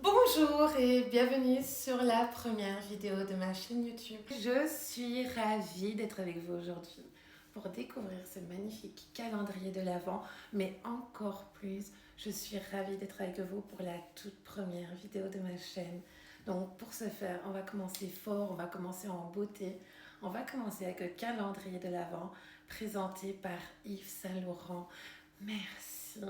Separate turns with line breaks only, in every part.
Bonjour et bienvenue sur la première vidéo de ma chaîne YouTube. Je suis ravie d'être avec vous aujourd'hui pour découvrir ce magnifique calendrier de l'Avent, mais encore plus, je suis ravie d'être avec vous pour la toute première vidéo de ma chaîne. Donc pour ce faire, on va commencer fort, on va commencer en beauté. On va commencer avec le calendrier de l'Avent présenté par Yves Saint Laurent. Merci,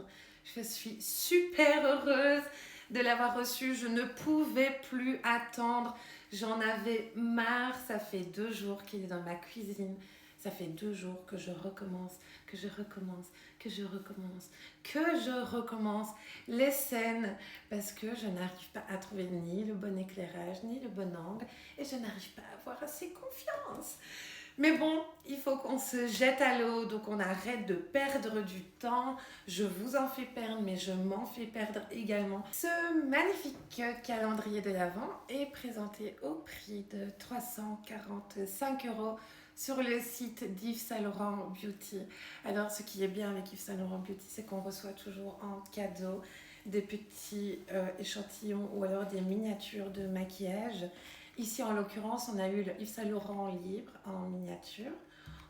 je suis super heureuse de l'avoir reçu. Je ne pouvais plus attendre. J'en avais marre. Ça fait 2 jours qu'il est dans ma cuisine. Ça fait 2 jours que je recommence, que je recommence, que je recommence, que je recommence les scènes parce que je n'arrive pas à trouver ni le bon éclairage, ni le bon angle et je n'arrive pas à avoir assez confiance. Mais bon, il faut qu'on se jette à l'eau, donc on arrête de perdre du temps. Je vous en fais perdre, mais je m'en fais perdre également. Ce magnifique calendrier de l'Avent est présenté au prix de 345 € sur le site d'Yves Saint Laurent Beauty. Alors, ce qui est bien avec Yves Saint Laurent Beauty, c'est qu'on reçoit toujours en cadeau des petits échantillons ou alors des miniatures de maquillage. Ici, en l'occurrence, on a eu le Yves Saint Laurent Libre en miniature.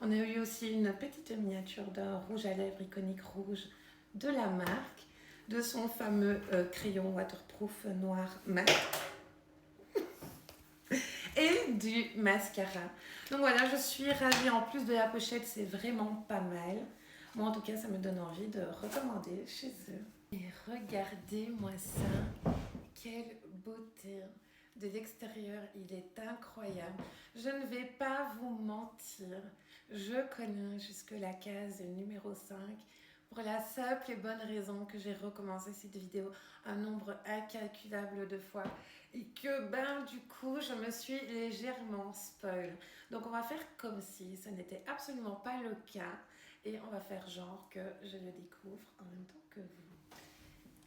On a eu aussi une petite miniature d'un rouge à lèvres iconique rouge de la marque, de son fameux crayon waterproof noir mat et du mascara. Donc voilà, je suis ravie. En plus de la pochette, c'est vraiment pas mal. Moi, en tout cas, ça me donne envie de recommander chez eux. Et regardez-moi ça, quelle beauté! De l'extérieur, il est incroyable. Je ne vais pas vous mentir, je connais jusque la case numéro 5 pour la simple et bonne raison que j'ai recommencé cette vidéo un nombre incalculable de fois et que du coup je me suis légèrement spoil. Donc on va faire comme si ce n'était absolument pas le cas et on va faire genre que je le découvre en même temps que vous.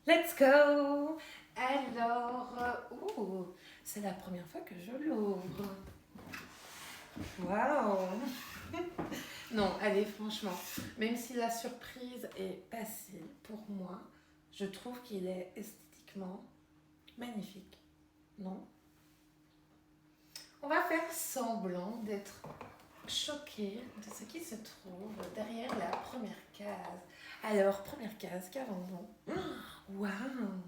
Let's go! Alors, c'est la première fois que je l'ouvre. Waouh! Non, allez, franchement, même si la surprise est passée pour moi, je trouve qu'il est esthétiquement magnifique. Non? On va faire semblant d'être choqué de ce qui se trouve derrière la première case. Alors, première case, qu'avons-nous? Waouh!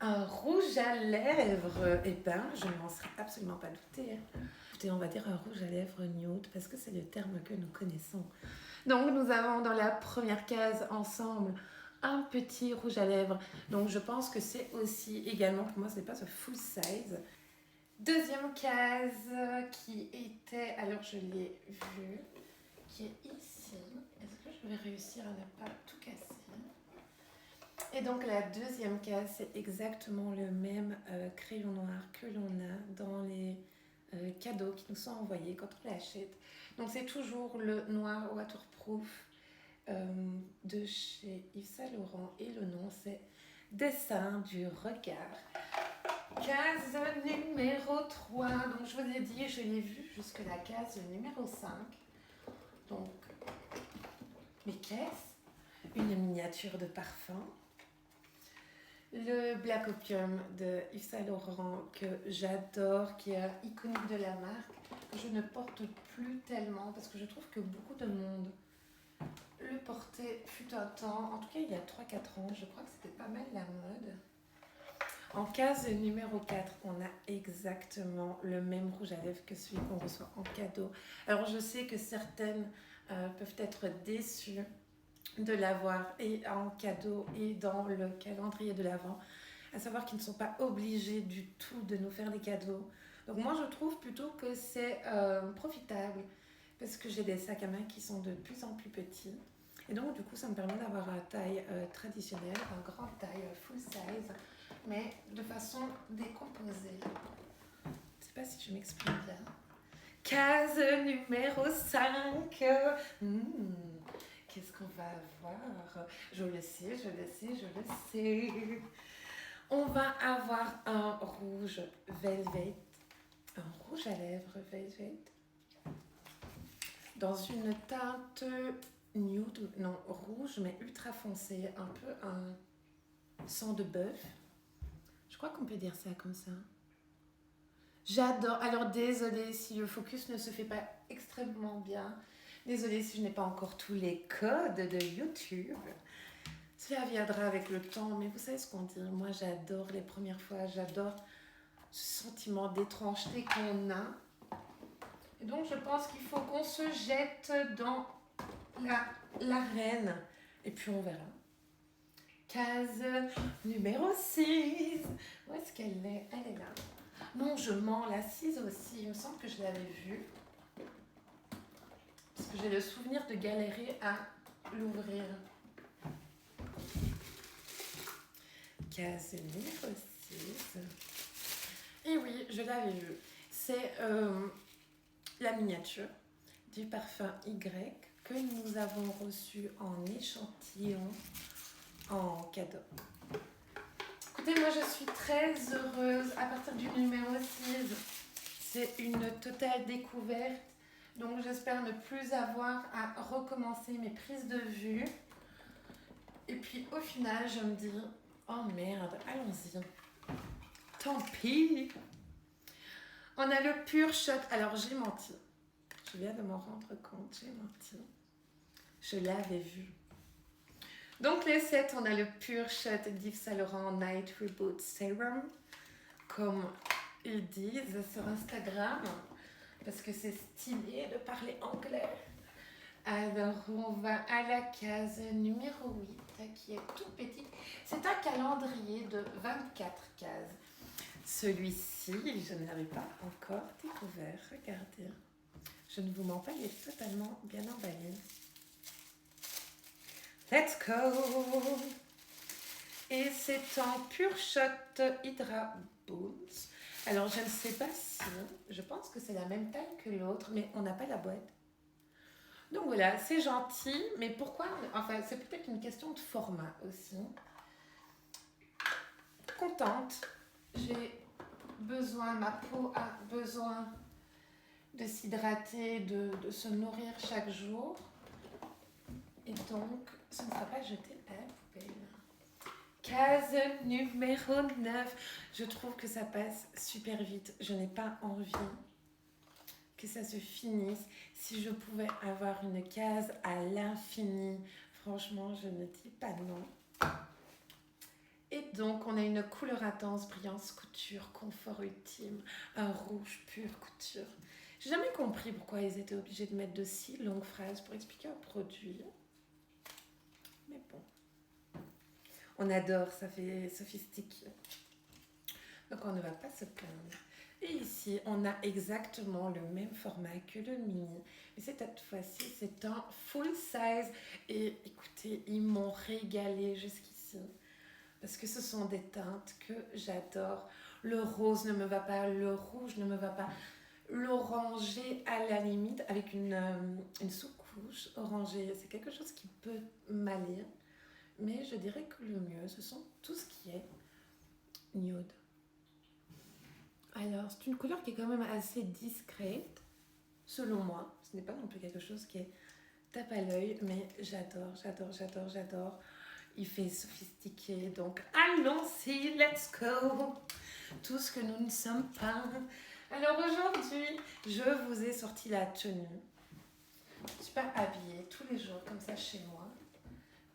Un rouge à lèvres. Eh ben, je ne m'en serais absolument pas doutée. Écoutez, on va dire un rouge à lèvres nude parce que c'est le terme que nous connaissons. Donc, nous avons dans la première case ensemble un petit rouge à lèvres. Donc, je pense que c'est aussi également, pour moi, ce n'est pas ce full size. Deuxième case qui était, alors je l'ai vue, qui est ici. Est-ce que je vais réussir à ne pas tout casser? Et donc la deuxième case, c'est exactement le même crayon noir que l'on a dans les cadeaux qui nous sont envoyés quand on l'achète. Donc c'est toujours le noir waterproof de chez Yves Saint Laurent et le nom c'est Dessin du regard. Case numéro 3, donc je vous ai dit, je l'ai vu jusque la case numéro 5. Donc, mais qu'est-ce? Une miniature de parfum. Le Black Opium de Yves Saint Laurent que j'adore, qui est iconique de la marque, que je ne porte plus tellement parce que je trouve que beaucoup de monde le portait fut un temps, en tout cas il y a 3-4 ans, je crois que c'était pas mal la mode. En case numéro 4, on a exactement le même rouge à lèvres que celui qu'on reçoit en cadeau. Alors je sais que certaines peuvent être déçues de l'avoir et en cadeau et dans le calendrier de l'Avent, à savoir qu'ils ne sont pas obligés du tout de nous faire des cadeaux. Donc moi je trouve plutôt que c'est profitable parce que j'ai des sacs à main qui sont de plus en plus petits et donc du coup ça me permet d'avoir une taille traditionnelle, un grand taille full size, mais de façon décomposée. Je ne sais pas si je m'exprime bien. Case numéro 5. Qu'est-ce qu'on va avoir? Je le sais, je le sais, je le sais. On va avoir un rouge velvet, un rouge à lèvres velvet, dans une teinte nude, non, rouge, mais ultra foncé, un peu un sang de bœuf. Je crois qu'on peut dire ça comme ça. J'adore. Alors désolée si le focus ne se fait pas extrêmement bien. Désolée si je n'ai pas encore tous les codes de YouTube. Cela viendra avec le temps, mais vous savez ce qu'on dit. Moi j'adore les premières fois, j'adore ce sentiment d'étrangeté qu'on a. Et donc je pense qu'il faut qu'on se jette dans l'arène. Et puis on verra. Case numéro 6. Où est-ce qu'elle est? Elle est là. Non, je mens, la 6 aussi. Il me semble que je l'avais vue. Parce que j'ai le souvenir de galérer à l'ouvrir. Case numéro 6. Et oui, je l'avais vue. C'est la miniature du parfum Y que nous avons reçu en échantillon en cadeau. Écoutez, moi je suis très heureuse à partir du numéro 6. C'est une totale découverte. Donc j'espère ne plus avoir à recommencer mes prises de vue. Et puis au final, je me dis, oh merde, allons-y. Tant pis. On a le Pure Shot. Alors j'ai menti. Je viens de m'en rendre compte, j'ai menti. Je l'avais vu. Donc les 7, on a le Pure Shot d'Yves Saint Laurent Night Reboot Serum, comme ils disent sur Instagram, parce que c'est stylé de parler anglais. Alors on va à la case numéro 8, qui est tout petit. C'est un calendrier de 24 cases. Celui-ci, je ne l'avais pas encore découvert. Regardez. Je ne vous mens pas, il est totalement bien emballé. Let's go! Et c'est en Pure Shot Hydra Boots. Alors, je ne sais pas si... Je pense que c'est la même taille que l'autre, mais on n'a pas la boîte. Donc voilà, c'est gentil, mais pourquoi... Enfin, c'est peut-être une question de format aussi. Contente. J'ai besoin, ma peau a besoin de s'hydrater, de se nourrir chaque jour. Et donc, ce ne sera pas jeté à la poubelle. Case numéro 9. Je trouve que ça passe super vite. Je n'ai pas envie que ça se finisse. Si je pouvais avoir une case à l'infini, franchement, je ne dis pas non. Et donc, on a une couleur intense, brillance couture, confort ultime, un rouge pur couture. J'ai jamais compris pourquoi ils étaient obligés de mettre de si longues phrases pour expliquer un produit. Mais bon, on adore, ça fait sophistiqué. Donc on ne va pas se plaindre. Et ici, on a exactement le même format que le mini. Mais cette fois-ci, c'est un full size. Et écoutez, ils m'ont régalé jusqu'ici. Parce que ce sont des teintes que j'adore. Le rose ne me va pas, le rouge ne me va pas. L'orangé à la limite, avec une sous-couche orangée, c'est quelque chose qui peut m'aller. Mais je dirais que le mieux, ce sont tout ce qui est nude. Alors, c'est une couleur qui est quand même assez discrète, selon moi. Ce n'est pas non plus quelque chose qui est tape à l'œil, mais j'adore, j'adore, j'adore, j'adore. Il fait sophistiqué, donc allons-y, let's go. Tout ce que nous ne sommes pas. Alors aujourd'hui, je vous ai sorti la tenue. Je ne suis pas habillée tous les jours comme ça chez moi.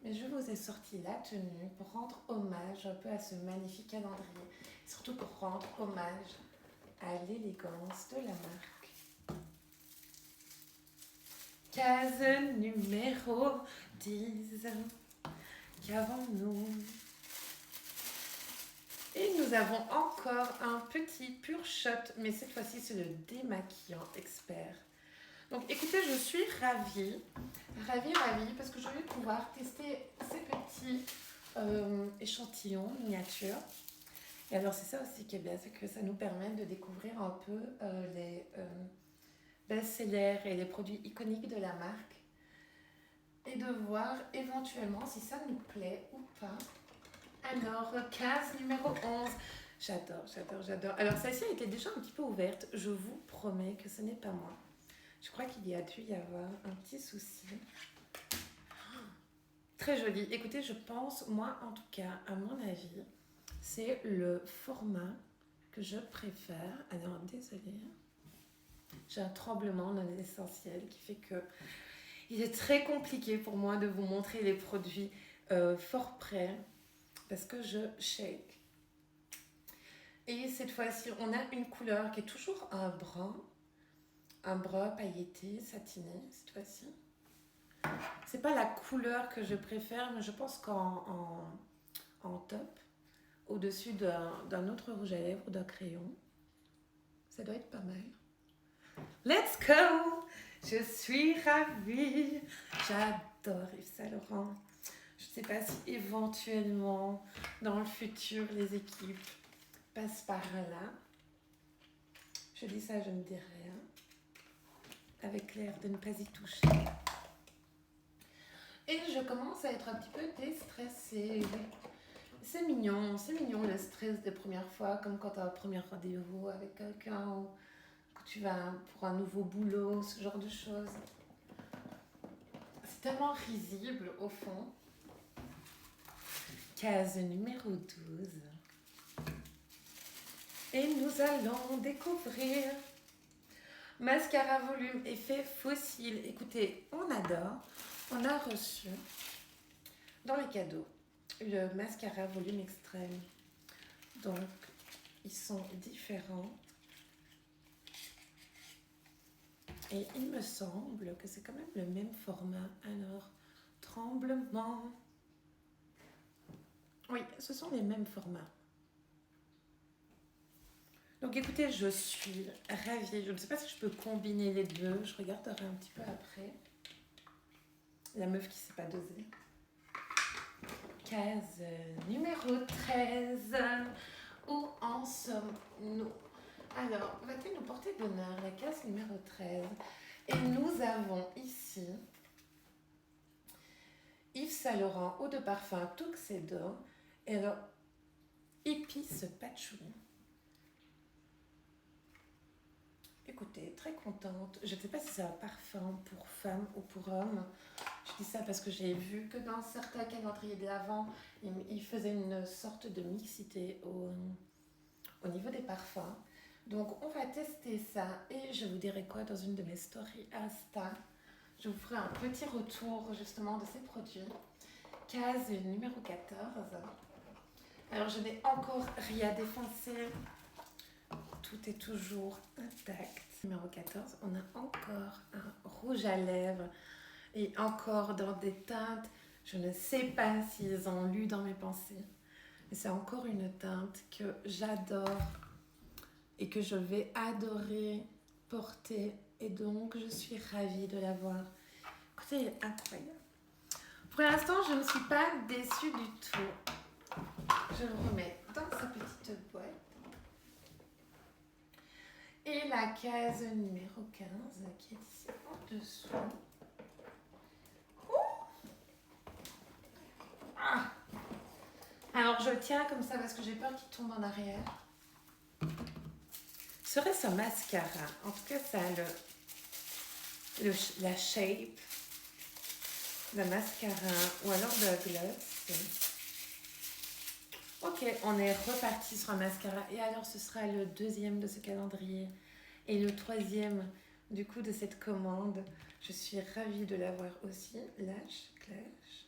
Mais je vous ai sorti la tenue pour rendre hommage un peu à ce magnifique calendrier. Et surtout pour rendre hommage à l'élégance de la marque. Case numéro 10. Qu'avons-nous? Et nous avons encore un petit Pure Shot, mais cette fois-ci c'est le démaquillant expert. Donc écoutez, je suis ravie, parce que je vais pouvoir tester ces petits échantillons miniatures. Et alors c'est ça aussi qui est bien, c'est que ça nous permet de découvrir un peu les best-sellers et les produits iconiques de la marque. Et de voir éventuellement si ça nous plaît ou pas. Alors, case numéro 11. J'adore, j'adore, j'adore. Alors celle-ci a été déjà un petit peu ouverte. Je vous promets que ce n'est pas moi. Je crois qu'il y a dû y avoir un petit souci. Très joli. Écoutez, je pense, moi en tout cas, à mon avis, c'est le format que je préfère. Alors, désolée, j'ai un tremblement dans l'essentiel qui fait que il est très compliqué pour moi de vous montrer les produits fort près parce que je shake. Et cette fois-ci, on a une couleur qui est toujours un brun pailleté, satiné cette fois-ci. C'est pas la couleur que je préfère, mais je pense en top, au-dessus d'un autre rouge à lèvres ou d'un crayon, ça doit être pas mal. Let's go! Je suis ravie. J'adore Yves Saint Laurent. Je ne sais pas si éventuellement, dans le futur, les équipes passent par là. Je dis ça, je ne dis rien. Avec l'air de ne pas y toucher. Et je commence à être un petit peu déstressée. C'est mignon le stress des premières fois, comme quand tu as un premier rendez-vous avec quelqu'un ou quand tu vas pour un nouveau boulot, ce genre de choses. C'est tellement risible au fond. Case numéro 12. Et nous allons découvrir mascara volume effet fossile. Écoutez, on adore. On a reçu dans les cadeaux le mascara volume extrême. Donc, ils sont différents. Et il me semble que c'est quand même le même format. Alors, tremblement. Oui, ce sont les mêmes formats. Donc écoutez, je suis ravie. Je ne sais pas si je peux combiner les deux. Je regarderai un petit peu après. La meuf qui ne sait pas doser. Case numéro 13. Où en sommes-nous? Alors, va-t-il nous porter bonheur, la case numéro 13. Et nous avons ici Yves Saint Laurent eau de parfum Tuxedo et le épice patchouli. Écoutez, très contente. Je ne sais pas si c'est un parfum pour femme ou pour homme. Je dis ça parce que j'ai vu que dans certains calendriers de l'Avent, ils faisaient une sorte de mixité au niveau des parfums. Donc, on va tester ça et je vous dirai quoi dans une de mes stories Insta. Je vous ferai un petit retour justement de ces produits. Case numéro 14. Alors, je n'ai encore rien défoncé. Tout est toujours intact. Numéro 14, on a encore un rouge à lèvres et encore dans des teintes. Je ne sais pas s'ils ont lu dans mes pensées. Mais c'est encore une teinte que j'adore et que je vais adorer porter. Et donc, je suis ravie de l'avoir. Écoutez, il est incroyable. Pour l'instant, je ne suis pas déçue du tout. Je le remets dans sa petite boîte. Et la case numéro 15 qui est ici en dessous. Ah. Alors, je tiens comme ça parce que j'ai peur qu'il tombe en arrière. Serait-ce un mascara? En tout cas, ça a la shape d'un mascara ou alors de gloss. Ok, on est reparti sur un mascara. Et alors, ce sera le deuxième de ce calendrier et le troisième du coup de cette commande. Je suis ravie de l'avoir aussi. Lash Clash.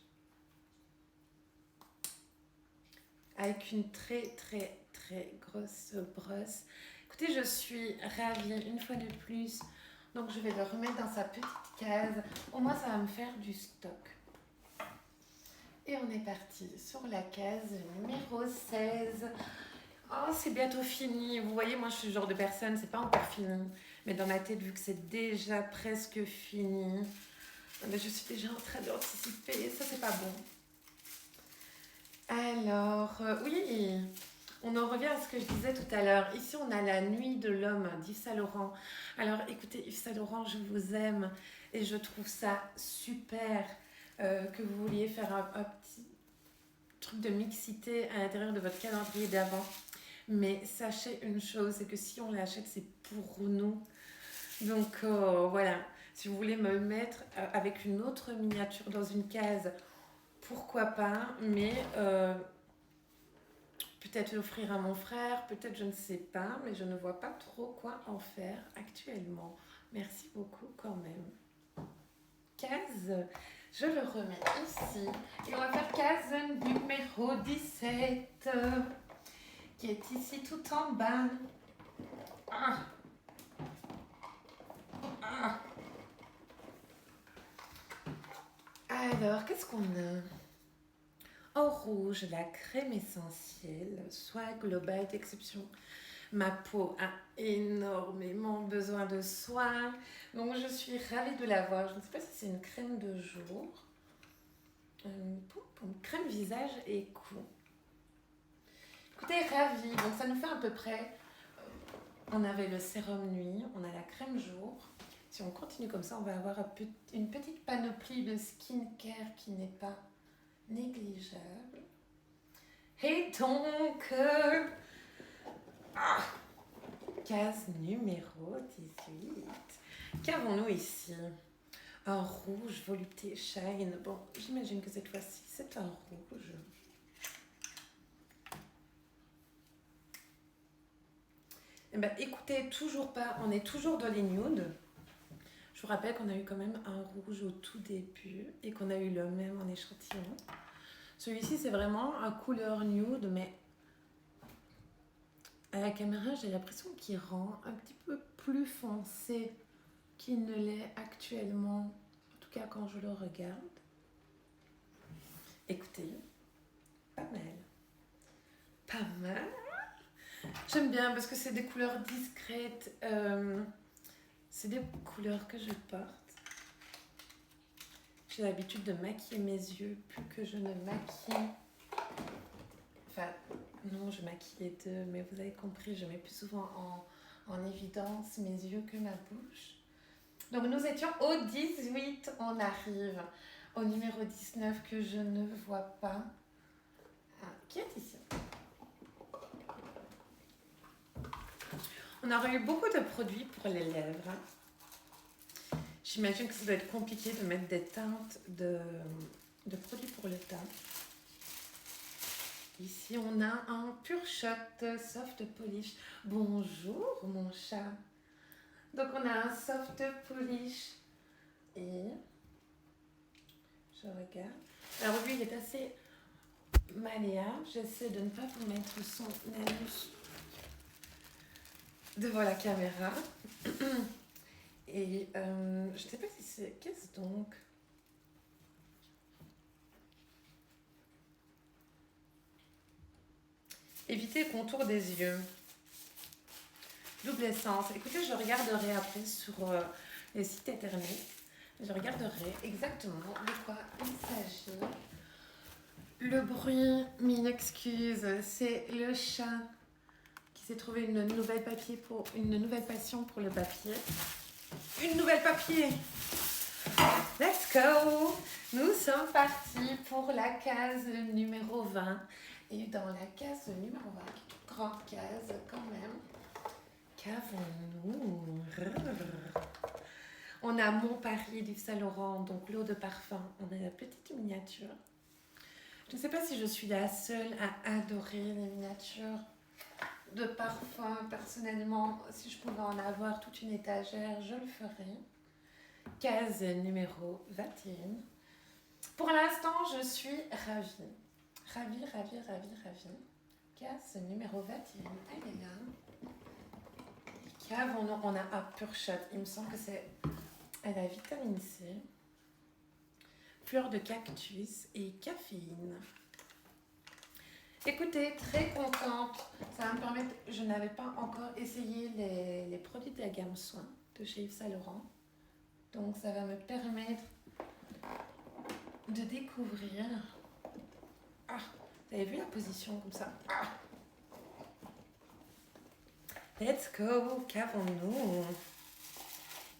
Avec une très grosse brosse. Écoutez, je suis ravie une fois de plus. Donc, je vais le remettre dans sa petite case. Au moins, ça va me faire du stock. Et on est parti sur la case numéro 16. Oh, c'est bientôt fini. Vous voyez, moi, je suis le genre de personne, c'est pas encore fini. Mais dans ma tête, vu que c'est déjà presque fini, je suis déjà en train d'anticiper. Ça, c'est pas bon. Alors, oui, on en revient à ce que je disais tout à l'heure. Ici, on a la nuit de l'homme d'Yves Saint Laurent. Alors, écoutez, Yves Saint Laurent, je vous aime et je trouve ça super que vous vouliez faire un petit truc de mixité à l'intérieur de votre calendrier d'avant. Mais sachez une chose, c'est que si on l'achète, c'est pour nous. Donc, voilà, si vous voulez me mettre avec une autre miniature dans une case, pourquoi pas, mais peut-être l'offrir à mon frère, peut-être je ne sais pas, mais je ne vois pas trop quoi en faire actuellement. Merci beaucoup quand même. Case, je le remets ici. Et on va faire case numéro 17, qui est ici tout en bas. Ah. Ah. Alors, qu'est-ce qu'on a? En rouge, la crème essentielle, soin global d'exception. Ma peau a énormément besoin de soins, donc je suis ravie de l'avoir. Je ne sais pas si c'est une crème de jour, crème visage et cou. Écoutez, ravie. Donc ça nous fait à peu près, on avait le sérum nuit, on a la crème jour. Si on continue comme ça, on va avoir une petite panoplie de skincare qui n'est pas négligeable. Et donc, case numéro 18. Qu'avons-nous ici? Un rouge volupté shine. Bon, j'imagine que cette fois-ci, c'est un rouge. Eh ben, écoutez, toujours pas. On est toujours dans les nudes. Je vous rappelle qu'on a eu quand même un rouge au tout début et qu'on a eu le même en échantillon. Celui-ci, c'est vraiment un couleur nude, mais à la caméra, j'ai l'impression qu'il rend un petit peu plus foncé qu'il ne l'est actuellement. En tout cas, quand je le regarde. Écoutez, pas mal. Pas mal. J'aime bien parce que c'est des couleurs discrètes. C'est des couleurs que je porte. J'ai l'habitude de maquiller mes yeux plus que je ne maquille. Enfin, non, je maquille les deux, mais vous avez compris, je mets plus souvent en évidence mes yeux que ma bouche. Donc nous étions au 18, on arrive au numéro 19 que je ne vois pas. Ah, qui est ici? On aurait eu beaucoup de produits pour les lèvres. J'imagine que ça doit être compliqué de mettre des teintes de produits pour le teint. Ici, on a un Pure Shot Soft Polish. Bonjour, mon chat. Donc, on a un Soft Polish et... Je regarde. Alors, lui, il est assez malléable. J'essaie de ne pas vous mettre son anus devant la caméra. Et je ne sais pas si c'est... Qu'est-ce donc? Éviter le contour des yeux. Double essence. Écoutez, je regarderai après sur les sites internet. Je regarderai exactement de quoi il s'agit. Le bruit, mille excuses, c'est le chat qui s'est trouvé une nouvelle passion pour le papier. Une nouvelle papier. Let's go. Nous sommes partis pour la case numéro 20. Et dans la case numéro 20, qui est une grande case quand même, qu'avons-nous? On a Mon Paris d'Yves Saint Laurent, donc l'eau de parfum. On a la petite miniature. Je ne sais pas si je suis la seule à adorer les miniatures de parfum. Personnellement, si je pouvais en avoir toute une étagère, je le ferais. Case numéro 21. Pour l'instant, je suis ravie. Ravie. Case numéro 21. Elle est là. Qu'avons-nous? On a un Pure Shot. Il me semble que c'est à la vitamine C. Fleur de cactus et caféine. Écoutez, très contente. Ça va me permettre... Je n'avais pas encore essayé les produits de la gamme soins de chez Yves Saint Laurent. Donc ça va me permettre de découvrir... Ah, vous avez vu la position comme ça? Ah. Let's go. Qu'avons-nous?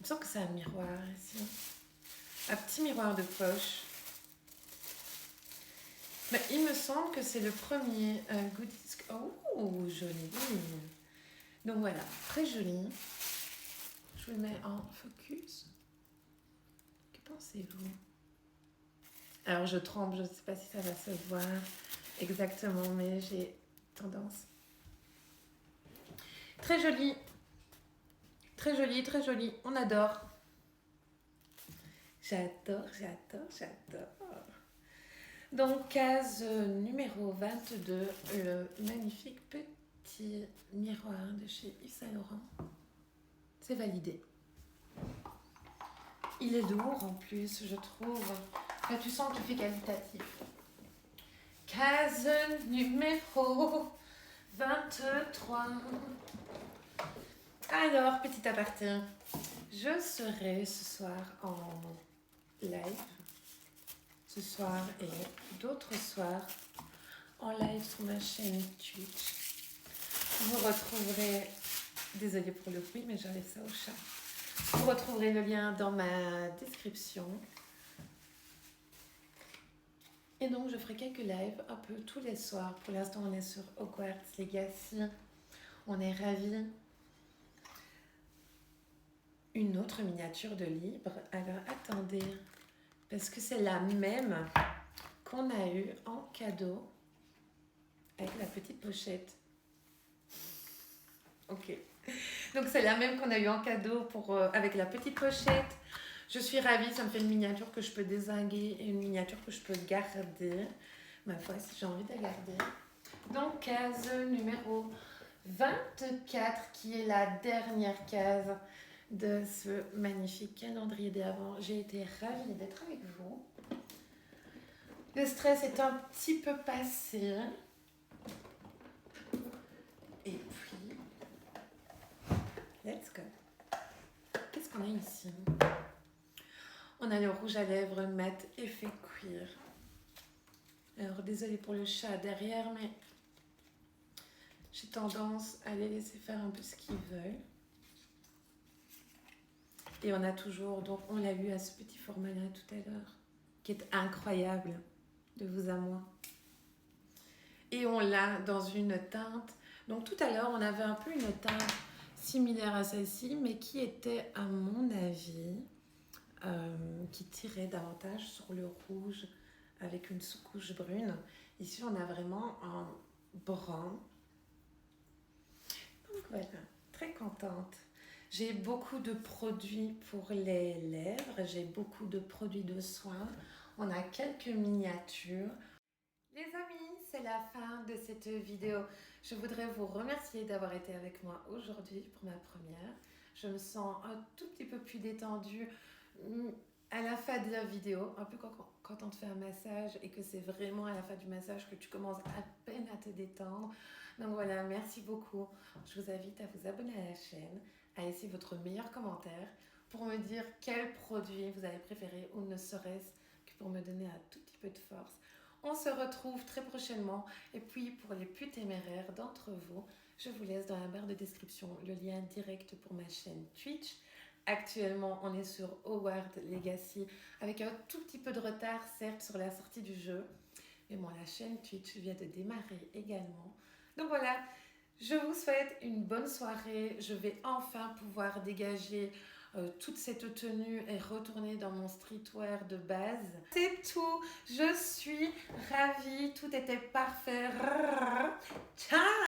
Il me semble que c'est un miroir ici. Un petit miroir de poche. Mais il me semble que c'est le premier goodies. Oh, joli. Donc voilà, très joli. Je vous le mets en focus. Que pensez-vous? Alors je tremble, je ne sais pas si ça va se voir exactement, mais j'ai tendance. Très joli. Très joli, très joli. On adore. J'adore, j'adore, j'adore. Donc, case numéro 22, le magnifique petit miroir de chez Yves Saint Laurent. C'est validé. Il est lourd en plus, je trouve. Là, tu sens qu'il fait qualitatif. Case numéro 23. Alors, petit aparté. Je serai ce soir en live. Ce soir et d'autres soirs en live sur ma chaîne Twitch. Vous retrouverez, désolée pour le bruit, mais j'enlève ça au chat. Vous retrouverez le lien dans ma description. Et donc, je ferai quelques lives un peu tous les soirs. Pour l'instant, on est sur Hogwarts Legacy. On est ravis. Une autre miniature de livre. Alors, attendez. Parce que c'est la même qu'on a eue en cadeau. Avec la petite pochette. Ok. Donc, c'est la même qu'on a eue en cadeau avec la petite pochette. Je suis ravie, ça me fait une miniature que je peux dézinguer et une miniature que je peux garder. Ma foi, si j'ai envie de la garder. Donc, case numéro 24, qui est la dernière case de ce magnifique calendrier des Avents. J'ai été ravie d'être avec vous. Le stress est un petit peu passé. Et puis, let's go. Qu'est-ce qu'on a ici ? On a le rouge à lèvres mat effet cuir. Alors, désolée pour le chat derrière, mais j'ai tendance à les laisser faire un peu ce qu'ils veulent. Et on a toujours, donc on l'a eu à ce petit format-là tout à l'heure, qui est incroyable, de vous à moi. Et on l'a dans une teinte. Donc tout à l'heure, on avait un peu une teinte similaire à celle-ci, mais qui était, à mon avis, qui tirait davantage sur le rouge avec une sous-couche brune. Ici, on a vraiment un brun. Donc voilà, très contente. J'ai beaucoup de produits pour les lèvres, j'ai beaucoup de produits de soins. On a quelques miniatures. Les amis, c'est la fin de cette vidéo. Je voudrais vous remercier d'avoir été avec moi aujourd'hui pour ma première. Je me sens un tout petit peu plus détendue à la fin de la vidéo, un peu quand on te fait un massage et que c'est vraiment à la fin du massage que tu commences à peine à te détendre. Donc voilà, merci beaucoup. Je vous invite à vous abonner à la chaîne, à laisser votre meilleur commentaire pour me dire quel produit vous avez préféré ou ne serait-ce que pour me donner un tout petit peu de force. On se retrouve très prochainement et puis pour les plus téméraires d'entre vous, je vous laisse dans la barre de description le lien direct pour ma chaîne Twitch. Actuellement, on est sur Hogwarts Legacy avec un tout petit peu de retard, certes, sur la sortie du jeu. Mais bon, la chaîne Twitch vient de démarrer également. Donc voilà, je vous souhaite une bonne soirée. Je vais enfin pouvoir dégager toute cette tenue et retourner dans mon streetwear de base. C'est tout. Je suis ravie. Tout était parfait. Ciao!